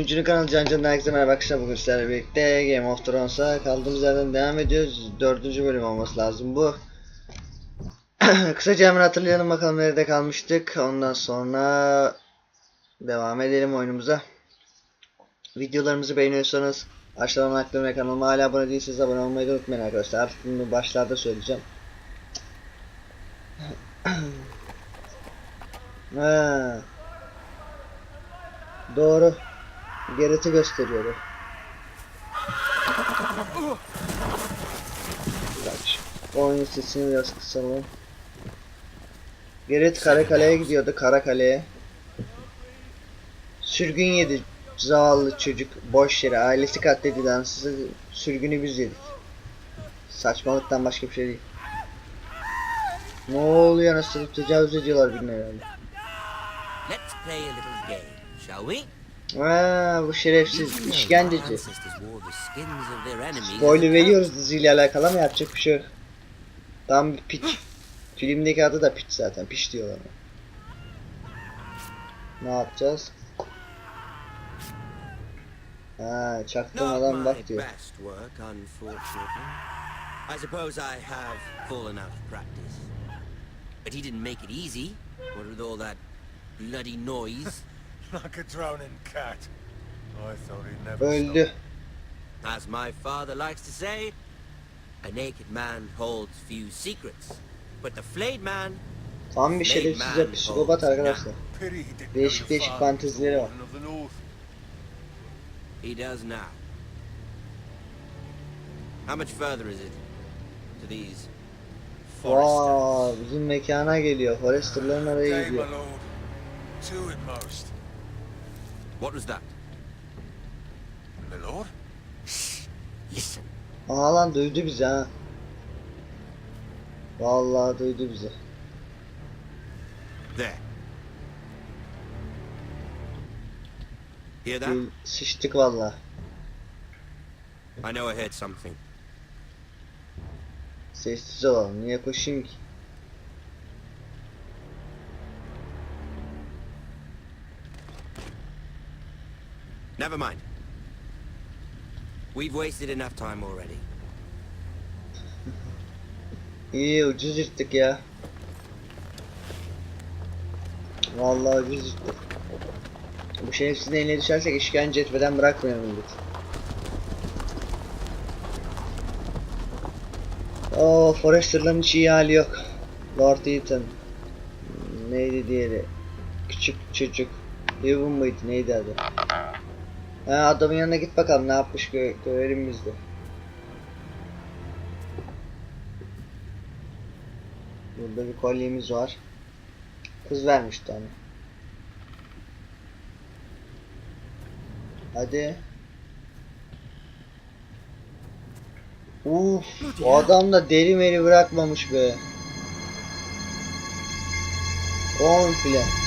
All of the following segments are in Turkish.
Oyuncunun kanalı Cancan'dan herkese merhaba arkadaşlar. Bugün sizlerle birlikte Game of Thrones'a kaldığımız yerden devam ediyoruz. 4. bölüm olması lazım bu. Kısaca hemen hatırlayalım bakalım nerede kalmıştık. Ondan sonra devam edelim oyunumuza. Videolarımızı beğeniyorsanız aşağıdan aklım ve kanalıma hala abone değilseniz abone olmayı da unutmayın arkadaşlar. Artık bunu başlarda söyleyeceğim. Ha, doğru. Gereti gösteriyor. Oyunun sesini biraz kısalım. Gerrit Karakale'ye gidiyordu, Karakale'ye. Sürgün yedi zavallı çocuk, boş yere ailesi katledilen sürgünü biz yedik. Saçmalıktan başka bir şey değil. Ne oluyor, nasıl tecavüz ediyorlar bilmiyorum. Let's play a little game, shall we? Bu şerefsiz işkenceci. Spoiler veriyoruz diziyle alakalı ama yapacak bir şey yok. Tam bir piç. Filmdeki adı da piç zaten. Piç diyorlar. Ne yapacağız? Ha, çaktırmadan bak diyor. I suppose I have fallen out of practice. But he didn't make it easy. What with all that bloody noise? Like a drowning cat. I thought he'd never Öldü. stop. As my father likes to say, a naked man holds few secrets. But the flayed man, Tam bir şerefsiz psikopat arkadaşlar. Pity he didn't Değişik know değişik your father was fantezileri var. Warden of the North. he does now. How much further is it to these foresters? Bizim mekana geliyor. Forester'ların oraya Day, my gidiyor. lord. Two at most. What was that? My lord? Listen. Aha lan duydu bizi ha. Vallahi duydu bizi. There. Hear that? Sıçtık vallahi. I know I heard something. Sessiz olalım. Niye koşayım ki? Never mind. We've wasted enough time already. İyi ucuz yırttık ya. Vallahi ucuz yırttık. Bu şerefsizin eline düşersek işkence etmeden bırakmayalım millet. Forester'ların hiç iyi hali yok. Lord Ethan. Neydi diğeri? Küçük çocuk. Ewan mıydı? Neydi adı? Ha, adamın yanına git bakalım ne yapmış görelim biz de. Burada bir kolyemiz var. Kız vermişti onu. Hadi. O adam da deri meri bırakmamış be. Komple.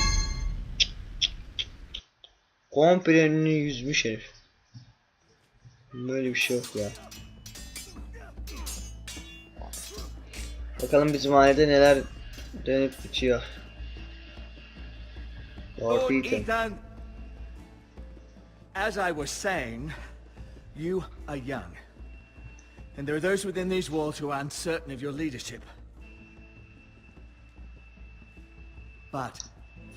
Komple önünü yüzmüş herif. Böyle bir şey yok ya. Bakalım bizim ailede neler dönüp bitiyor. Lord Ethan. As I was saying, you are young. And there are those within these walls who are uncertain of your leadership. But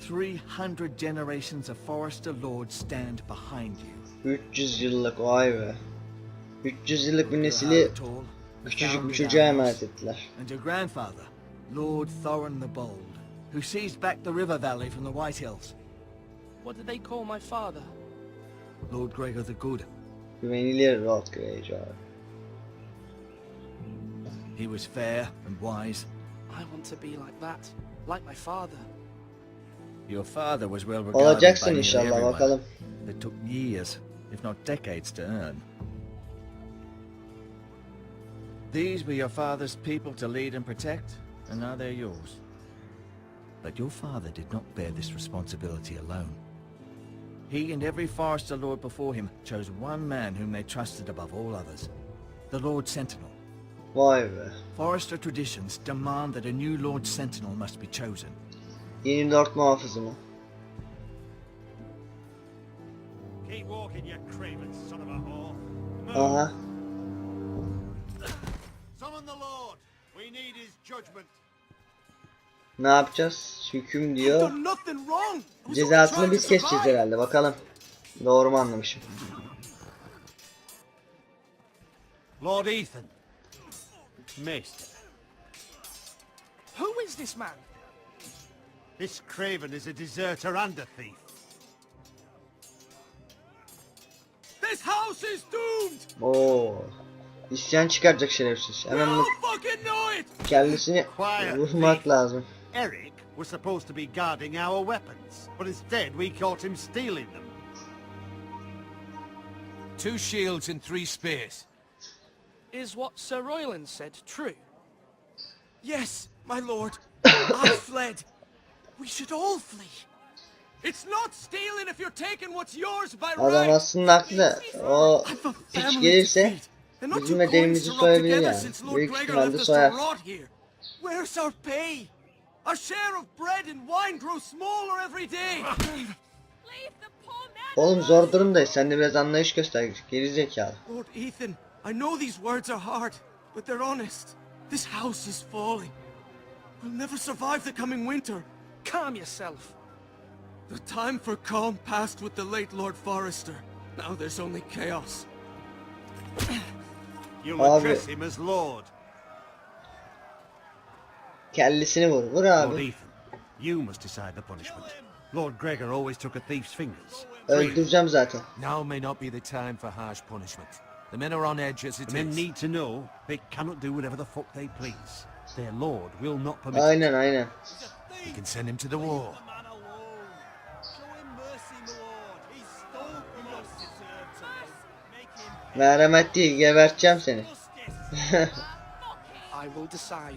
300 generations of Forester Lords stand behind you. 300 yıllık vay be. 300 yıllık bir nesili küçücük bir çocuğa emanet ettiler. And your grandfather, Lord Thorin the Bold, who seized back the river valley from the White Hills. What did they call my father? Lord Gregor the Good. Güvenilir Lord Greyjoy. He was fair and wise. I want to be like that, like my father. Your father was well regarded Olacaksın by nearly inşallah everyone. bakalım. It took years, if not decades, to earn. These were your father's people to lead and protect, and now they're yours. But your father did not bear this responsibility alone. He and every Forester Lord before him chose one man whom they trusted above all others, the Lord Sentinel. Vay be. Forester traditions demand that a new Lord Sentinel must be chosen. Yeni Lord muhafızı mı? Keep walking, you craven son of a whore. Aha. Summon the Lord. We need his judgment. Ne yapacağız? Hüküm I've diyor. done nothing wrong. I was only Cezasını trying biz to keseceğiz survive. herhalde. Bakalım. Doğru mu anlamışım? Lord Ethan. Maester. Who is this man? This craven is a deserter and a thief. This house is doomed. Oo. İsyan çıkaracak şerefsiz. Hemen You fucking know it. kellesini vurmak lazım. Eric was supposed to be guarding our weapons, but instead we caught him stealing them. 2 shields and 3 spears. Is what Sir Royland said true? Yes, my lord. I fled. We should all flee. It's not stealing if you're taking what's yours by Adam right. aslında haklı. O I've a piç family to gelirse feed. And not bizim de two coins derimizi to rub soyabilir together yani. since Lord Büyük Gregor ihtimalle left us to soyar. rot here. Where's our pay? Our share of bread and wine grows smaller every day. Oğlum zor durumdayız. Sen de biraz anlayış göster. Geri zekalı. Lord Ethan, I know these words are hard, but they're honest. This house is falling. We'll never survive the coming winter. Calm yourself. The time for calm passed with the late Lord Forrester. Now there's only chaos. You'll Abi. address him as Lord. Kellesini vur. Vur Lord abi. Ethan, you must decide the punishment. Lord Gregor always took a thief's fingers. Öldüreceğim zaten. Now may not be the time for harsh punishment. The men are on edge as it The men is. need to know they cannot do whatever the fuck they please. Their Lord will not permit it. Aynen aynen. You can send him to the wall. Merhamet değil. Geberteceğim seni. I will decide.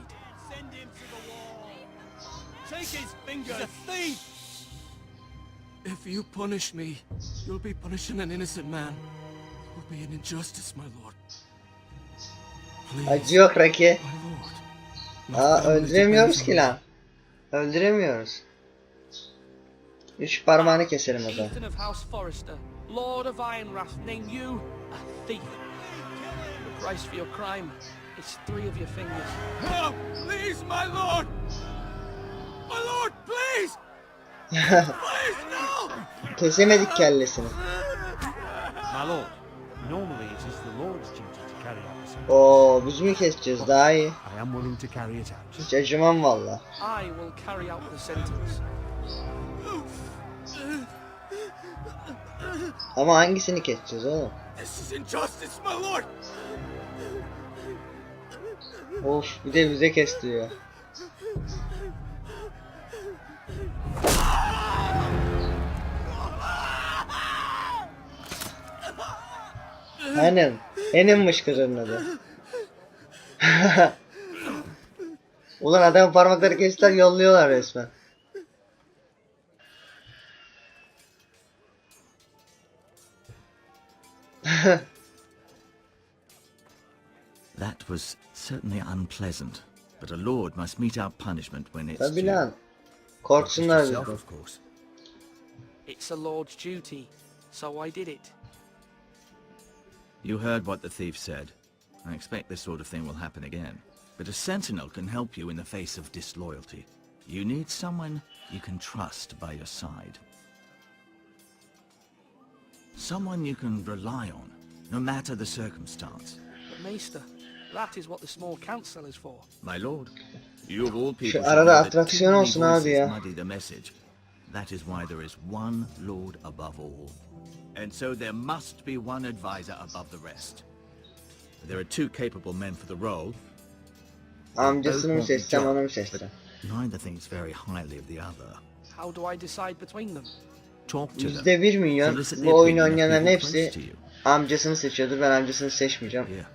Take his fingers. He's a thief. If you punish me, you'll be punishing an innocent man. It will be an injustice, my lord. Please, Acı yok Raki. my lord. My Aa family öldüremiyoruz depends ki on lan. Öldüremiyoruz. Üç parmağını keselim o zaman. Ethan of House Forrester, Lord of Ironrath, name you a thief. The price for your crime is 3 of your fingers. No, please, my lord! My lord, please! Please, no! Kesemedik kellesini. My Lord, normally it is the Lord's duty to carry out the sentence. Oo biz mi keseceğiz? Daha iyi. I am willing to carry it out. Hiç acımam valla. I will carry out the sentence. Ama hangisini keseceğiz oğlum? This is injustice, my lord! Of bir de bize kestiriyor. Aynen. Enimmiş kızın adı. Ulan adam parmakları kestiler yolluyorlar resmen. That was certainly unpleasant, but a lord must meet our punishment when it's Tabii due. lan. Not Korksunlar just yourself, bizden. of course. It's a lord's duty, so I did it. You heard what the thief said. I expect this sort of thing will happen again. But a sentinel can help you in the face of disloyalty. You need someone you can trust by your side. Someone you can rely on, no matter the circumstance. But Maester, that is what the small council is for. My lord, you of all people Şu should arada know that atraksiyon too many olsun abi voices ya. muddy the message. That is why there is one lord above all. And so there must be one advisor above the rest. There are 2 capable men for the role. Amcasını mı Both want the seçsem job, onu mu but seçsem? neither thinks very highly of the other. How do I decide between them? Talk to them. %1 milyon Solicit the bu oyun opinion of oynayanların people hepsi close to you. amcasını seçiyordur. Ben amcasını seçmeyeceğim. Here,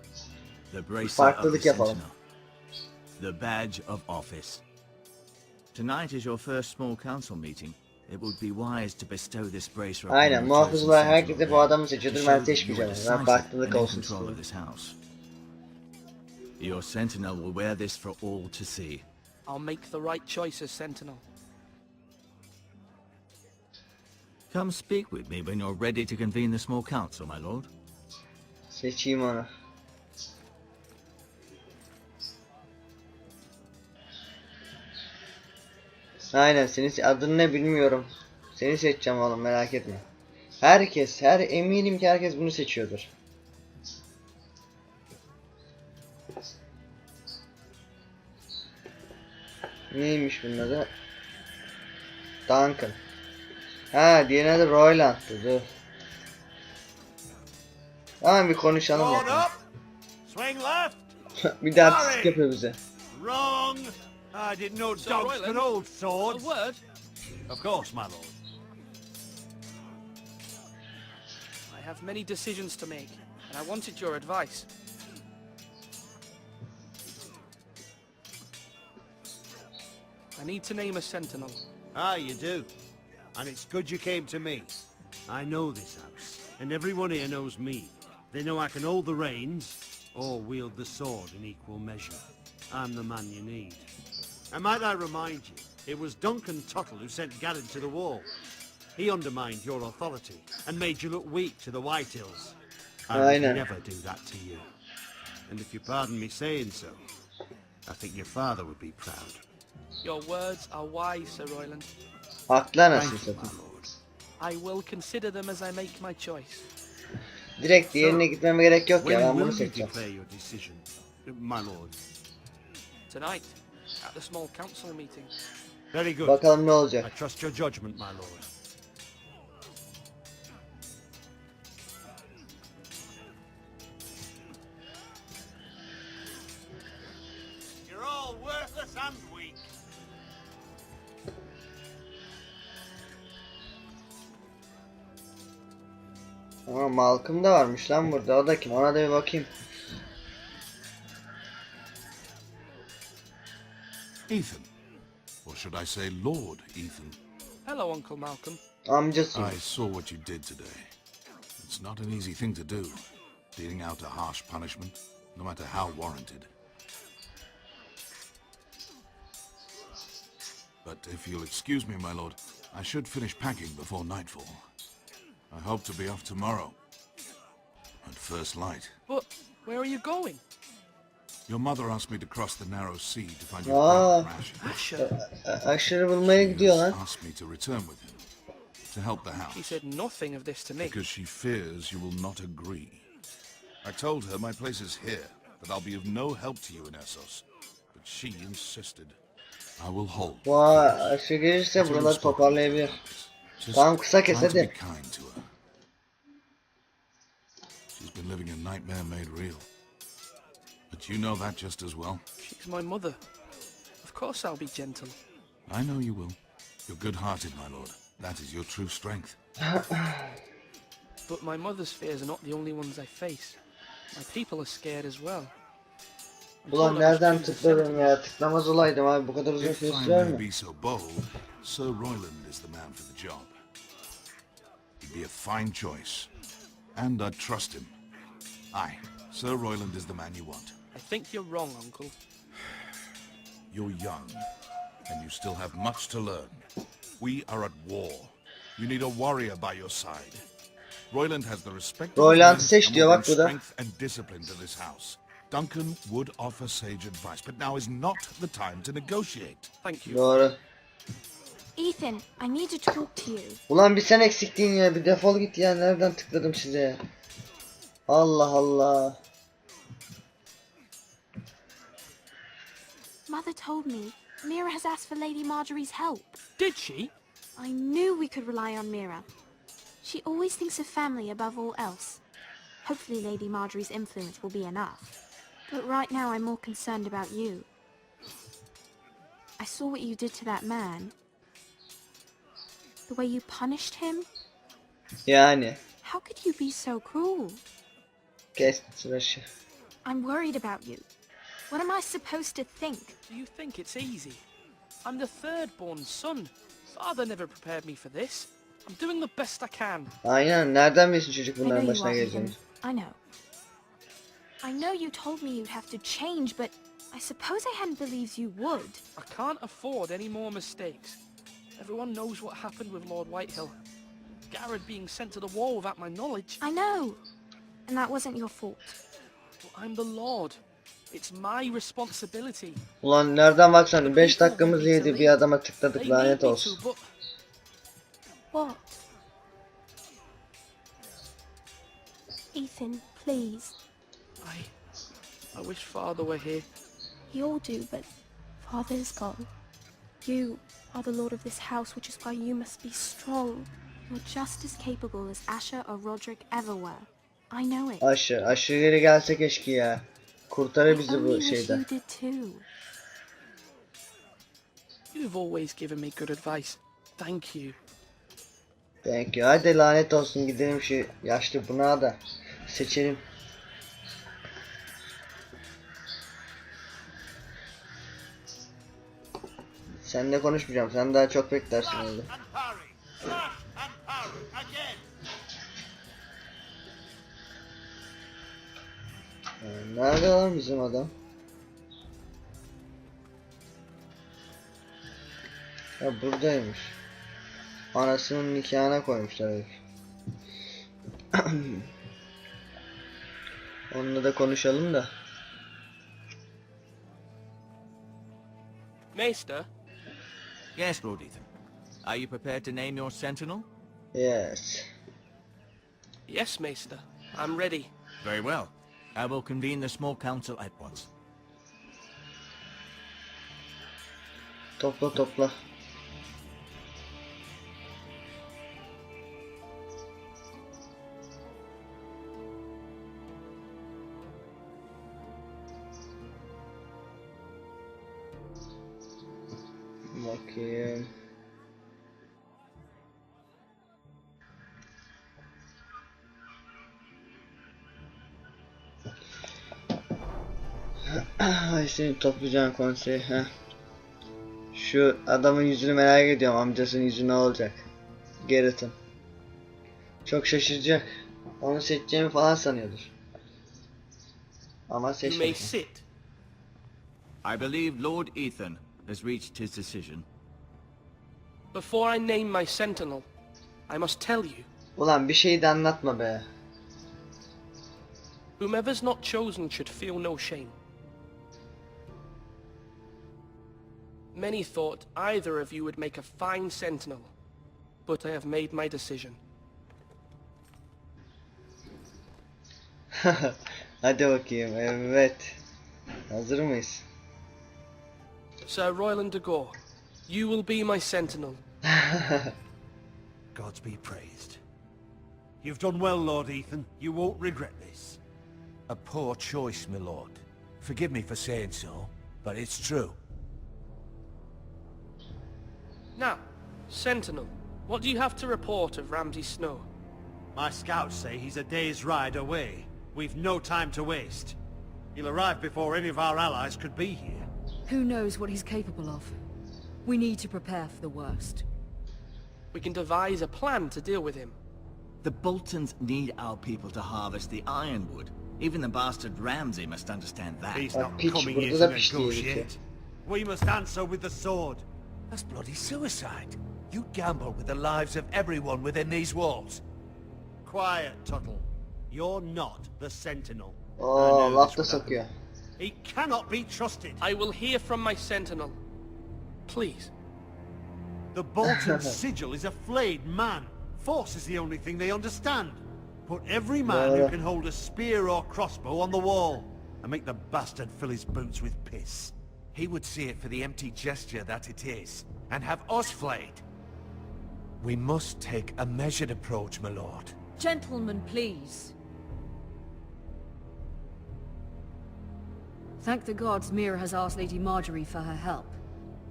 the bracelet of Farklılık the yapalım. sentinel. The badge of office. Tonight is your first small council meeting. It would be wise to bestow this bracelet upon Aynen your muhafızlar chosen herkese sentinel bu adamı to seçiyordur. show Ben that you are seçmeyeceğim. Ben decisive farklılık and in olsun control of istiyorum. this house. Your sentinel will wear this for all to see. I'll make the right choice as Sentinel. Come speak with me when you're ready to convene the small council, my lord. Seçeyim onu. Aynen, senin adın ne bilmiyorum. Seni seçeceğim oğlum, merak etme. Eminim ki herkes bunu seçiyordur. Neymiş bunun adı? Duncan. Ha, diğerinin adı Royland'tı, dur. Tamam, bir konuşalım Going bakalım. up. Swing left. Bir de artistik yapıyor bize. Wrong. I didn't know Sir dogs Royland, could hold A swords. word? Of course, my lord. I have many decisions to make, and I wanted your advice. I need to name a sentinel. Ah, you do. And it's good you came to me. I know this house, and everyone here knows me. They know I can hold the reins, or wield the sword in equal measure. I'm the man you need. And might I remind you, it was Duncan Tuttle who sent Garin to the wall. He undermined your authority, and made you look weak to the Whitehills. I would Aynen. never do that to you. And if you pardon me saying so, I think your father would be proud. Your words are wise, Sir Royland. Haklı anasını Thank you, my satayım. lord. I will consider them as I make my choice. Direkt diğerine gitmeme gerek yok ya, When ben bunu will you seçeceğim. declare your decision, my lord? Tonight, at the small council meeting. Very good. Bakalım ne I olacak. trust your judgment, my lord. You're all worthless and weak. Ama Malcolm da varmış lan burada. O da kim? Ona da bir bakayım. Ethan. Or should I say Lord Ethan? Hello, Uncle Malcolm. Amcasıyım. I saw what you did today. It's not an easy thing to do, dealing out a harsh punishment, no matter how warranted. But if you'll excuse me, my lord, I should finish packing before nightfall. I hope to be off tomorrow. At first light. But where are you going? Your mother asked me to cross the narrow sea to find Aa. your brother Asher. Asher. Aşırı bulmaya gidiyor lan. Asked me to return with him, to help the house. She said nothing of this to me. Because she fears you will not agree. I told her my place is here, that I'll be of no help to you in Essos. But she insisted. I will hold. Vay, aşırı gelirse buraları toparlayabilir. Just Tamam, kısa kes try to be hadi. kind to her. She's been living a nightmare made real. But you know that just as well. She's my mother. Of course I'll be gentle. I know you will. You're good-hearted, my lord. That is your true strength. But my mother's fears are not the only ones I face. My people are scared as well. I'm Ulan told I must nereden choose a tıkladım sentinel. ya? Tıklamaz olaydım abi. Bu kadar uzun If süre I sürer may mi? be so bold, Sir Royland is the man for the job. He'd be a fine choice. And I trust him. Aye, Sir Royland is the man you want. I think you're wrong, Uncle. You're young, and you still have much to learn. We are at war. You need a warrior by your side. Royland has the respect of Royland his men seç and diyor will bak bring bu da. strength and discipline to this house. Duncan would offer sage advice, but now is not the time to negotiate. Thank you. Doğru. Ethan, I need to talk to you. Ulan bir sen eksiktin ya. Bir defol git ya. Nereden tıkladım size? Allah Allah. Mother told me Mira has asked for Lady Marjorie's help. Did she? I knew we could rely on Mira. She always thinks of family above all else. Hopefully Lady Marjorie's influence will be enough. But right now I'm more concerned about you. I saw what you did to that man. The way you punished him. Yani. How could you be so cruel? Kes tıraşı. I'm worried about you. What am I supposed to think? Do you think it's easy? I'm the third-born son. Father never prepared me for this. I'm doing the best I can. Aynen. Nereden bilsin çocuk I know bunların you başına are, geleceğini? Ethan. I know. I know you told me you'd have to change, but I suppose I hadn't believed you would. I can't afford any more mistakes. Everyone knows what happened with Lord Whitehill. Garrett being sent to the war without my knowledge. I know. And that wasn't your fault. But I'm the Lord. It's my responsibility. Ulan nereden baksan 5 People dakikamızı want me to yedi, bir lead. adama tıkladık, They lanet need me olsun. to, but What? Ethan, please. I wish Father were here. We all do, but Father's gone. You are the lord of this house, which is why you must be strong. You're just as capable as Asher or Roderick ever were. I know it. Aşırı geri gelse keşke ya. Kurtarır I bizi only bu wish şeyden. you did too. You've always given me good advice. Thank you. Thank you. Hadi lanet olsun, gidelim şu yaşlı bunağı da seçelim. Seninle konuşmayacağım. Sen daha çok beklersin öyle. Nerede lan bizim adam? Ya buradaymış. Anasının nikahına koymuşlar herif. Onunla da konuşalım da. Maester, Yes, Lord Ethan. Are you prepared to name your sentinel? Yes. yes, Maester. I'm ready. Very well. I will convene the small council at once. Topla. Bakayım. Ay, seni toplayacağım konsey. Heh. Şu adamın yüzünü merak ediyorum. Amcasının yüzü ne olacak? Garrett'ın. Çok şaşıracak. Onu seçeceğimi falan sanıyordur. Ama You may seçmedi. sit. I believe Lord Ethan has reached his decision. Before I name my sentinel, I must tell you, Ulan bir şey de anlatma be. whomever's not chosen should feel no shame. Many thought either of you would make a fine sentinel, but I have made my decision. Hadi bakayım. Evet. Hazır mıyız? Sir Royland de Gore, you will be my sentinel. Gods be praised. You've done well, Lord Ethan. You won't regret this. A poor choice, my lord. Forgive me for saying so, but it's true. Now, sentinel, what do you have to report of Ramsay Snow? My scouts say he's a day's ride away. We've no time to waste. He'll arrive before any of our allies could be here. Who knows what he's capable of? We need to prepare for the worst. We can devise a plan to deal with him. The Boltons need our people to harvest the ironwood. Even the bastard Ramsay must understand that. He's Bak not piç, coming here burada to da piç diye geçiyor. negotiate. We must answer with the sword. That's bloody suicide. You gamble with the lives of everyone within these walls. Quiet, Tuttle. You're not the Sentinel. Oo, I knew laf this da would sokuyor. happen. He cannot be trusted. I will hear from my sentinel. Please. The Bolton sigil is a flayed man. Force is the only thing they understand. Put every man who can hold a spear or crossbow on the wall, and make the bastard fill his boots with piss. He would see it for the empty gesture that it is, and have us flayed. We must take a measured approach, my lord. Gentlemen, please. Thank the gods Mira has asked Lady Marjorie for her help.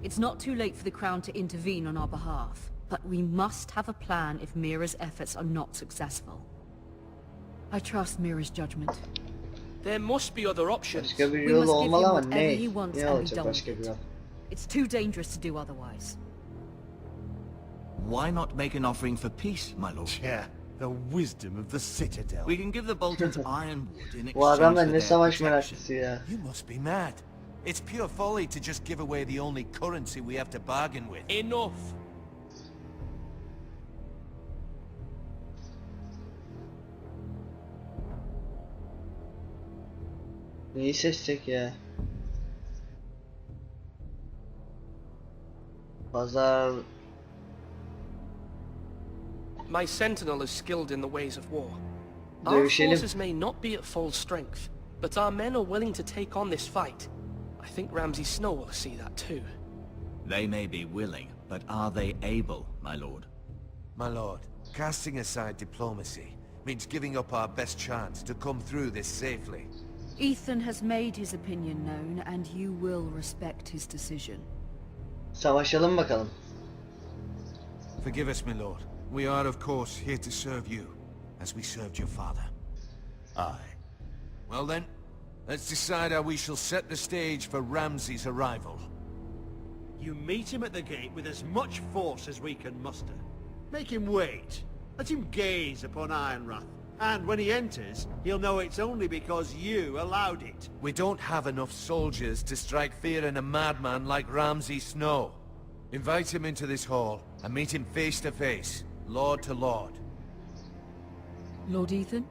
It's not too late for the Crown to intervene on our behalf, but we must have a plan if Mira's efforts are not successful. I trust Mira's judgment. There must be other options. Başka bir We yol must give olmalı him ama whatever ne? he wants Ne and be olacak done başka with bir it. yol? It's too dangerous to do otherwise. Why not make an offering for peace, my lord? Yeah, the wisdom of the Citadel. We can give the Boltons ironwood in Bu exchange adam da for ne their savaş protection. meraklısı ya. You must be mad. It's pure folly to just give away the only currency we have to bargain with. Enough. Neyi seçecek ya? Pazar. My sentinel is skilled in the ways of war. Our Dövüşelim. forces may not be at full strength, but our men are willing to take on this fight. I think Ramsay Snow will see that too. They may be willing, but are they able, my lord? My lord, casting aside diplomacy means giving up our best chance to come through this safely. Ethan has made his opinion known, and you will respect his decision. Savaşalım bakalım. Forgive us, my lord. We are, of course, here to serve you, as we served your father. Aye. Well then, let's decide how we shall set the stage for Ramsay's arrival. You meet him at the gate with as much force as we can muster. Make him wait. Let him gaze upon Ironrath. And when he enters, he'll know it's only because you allowed it. We don't have enough soldiers to strike fear in a madman like Ramsay Snow. Invite him into this hall and meet him face to face, lord to lord. Lord Ethan?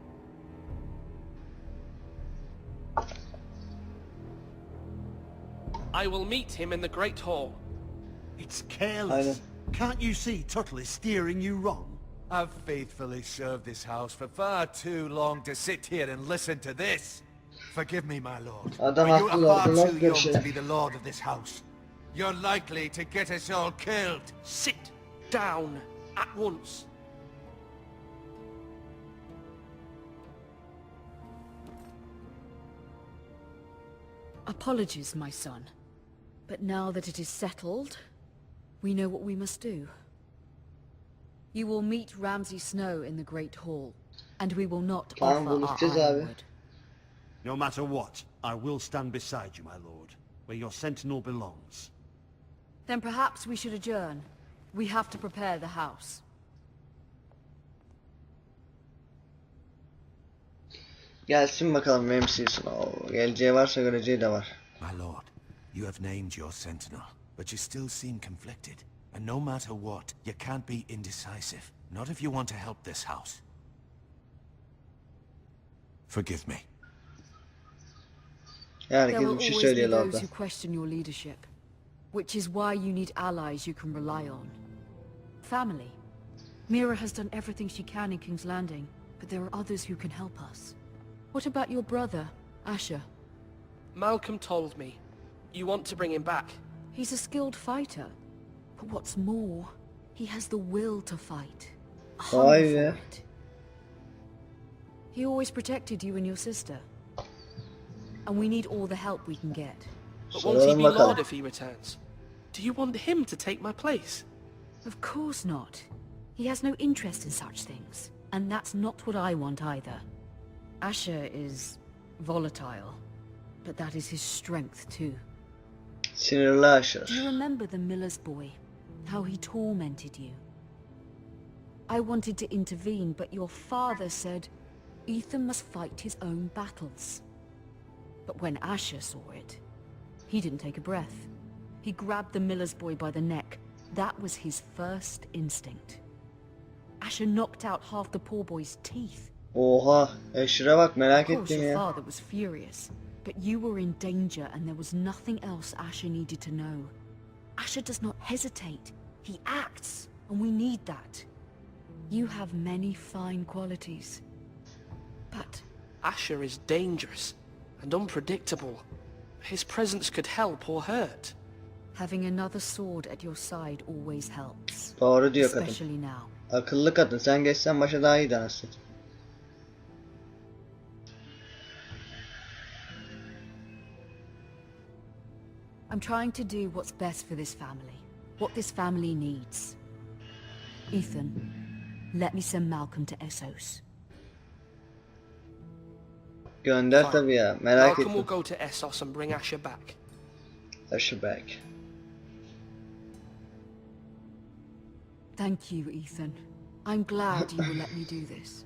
I will meet him in the Great Hall. It's careless. Can't you see Tuttle is steering you wrong? I've faithfully served this house for far too long to sit here and listen to this. Forgive me, my lord, Adam but you haklı, are far lafı too young görüşelim. to be the lord of this house. You're likely to get us all killed. Sit down at once. Apologies, my son. But now that it is settled, we know what we must do. You will meet Ramsay Snow in the Great Hall, and we will not Tamam, offer our buluşacağız abi. ironwood. No matter what, I will stand beside you, my lord, where your sentinel belongs. Then perhaps we should adjourn. We have to prepare the house. Gelsin bakalım 1.Sezon. Oo, geleceği varsa göreceği de var. My lord, you have named your sentinel, but you still seem conflicted. And no matter what, you can't be indecisive. Not if you want to help this house. Forgive me. There Herkes will bir şey always be söylüyor those orada. who question your leadership, which is why you need allies you can rely on. Family. Mira has done everything she can in King's Landing, but there are others who can help us. What about your brother, Asher? Malcolm told me. You want to bring him back. He's a skilled fighter, but what's more, he has the will to fight. A hunger Vay for be. it. He always protected you and your sister. And we need all the help we can get. But won't he Soralım be bakalım. Lord if he returns? Do you want him to take my place? Of course not. He has no interest in such things. And that's not what I want either. Asher is volatile, but that is his strength too. Sinirli aşır. Do you remember the miller's boy? How he tormented you? I wanted to intervene, but your father said Ethan must fight his own battles. But when Asher saw it, he didn't take a breath. He grabbed the miller's boy by the neck. That was his first instinct. Asher knocked out half the poor boy's teeth. Oha, Asher'a bak, merak Of course, ettim your ya. father was furious, but you were in danger and there was nothing else Asher needed to know. Asher does not hesitate. He acts, and we need that. You have many fine qualities. But Asher is dangerous and unpredictable. His presence could help or hurt. having another sword at your side always helps. Doğru diyor kadın. Especially now. Akıllı kadın. Sen geçsen başa daha iyi anasını. I'm trying to do what's best for this family. What this family needs. Ethan, let me send Malcolm to Essos. Gönder Fine. tabii ya. Merak Malcolm will etme. go to Essos and bring Asher back. Asher back. Thank you, Ethan. I'm glad you will let me do this.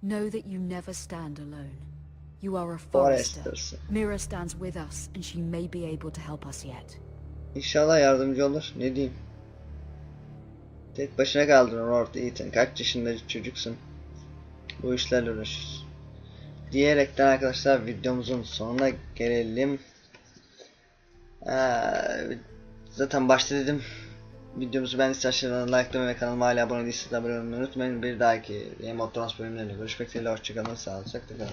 Know that you never stand alone. You are a forester. Forester'sın. Mira stands with us, and she may be able to help us yet. İnşallah yardımcı olur. Ne diyeyim? Tek başına kaldın orada Ethan. Kaç yaşında çocuksun? Bu işlerle uğraşıyorsun. diyerekten arkadaşlar videomuzun sonuna gelelim. Zaten başta dedim. Videomuzu beğendiyseniz aşağıdan likelamayı ve kanalıma hala abone değilseniz abone olmayı unutmayın. Bir dahaki Game of Thrones bölümlerinde görüşmek dileğiyle. Hoşçakalın. Sağlıcakla kalın.